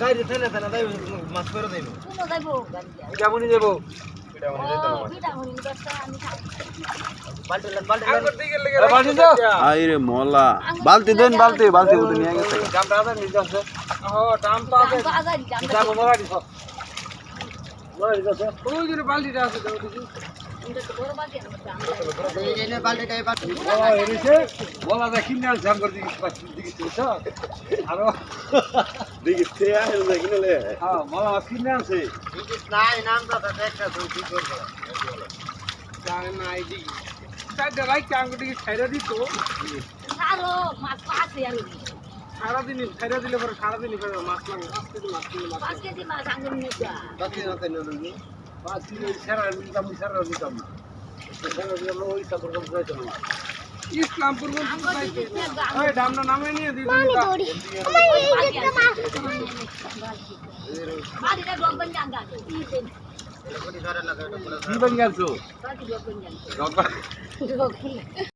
গাড়ি ঠেলে ঠেলে যাইব মাছ করে যাইব কোন যাইবো কেমনই যাইব আইরে মলা বালতি দেন বালতি বালতি উঠে নিয়ে গেছে বলা যায় কিনে আনছে আমার দিকে আরো দেখতে আহে কিনলে হ্যাঁ বলা কিনে আনছে নাই নাম দাদা একটা তুই কি করবে জানে না এই দিকে চারটা রাইট আঙ্গুটি ছাইরা দিত সারো মাছ পাঁচে আলু সারাদিন ছাইরা দিলে পরে সারাদিনই করে মাছ লাগে 5 কেজি মাছ আঙ্গুর নিয়ে যা বাকি না কেন রুগী 5 কিলো সারা নিতাম সারা দিতাম না সারা দিলাম ওই সাপোর্ট করতে যাইতো না ইসলামপুর আঙ্গুর দিতে ওই দামনা নামে নিয়ে দিই বাড়িটা গম্বন জাঙ্গা কোটি ধরে লাগা এটা কি বান গেছো বাড়ি গম্বন জাঙ্গা রব্বা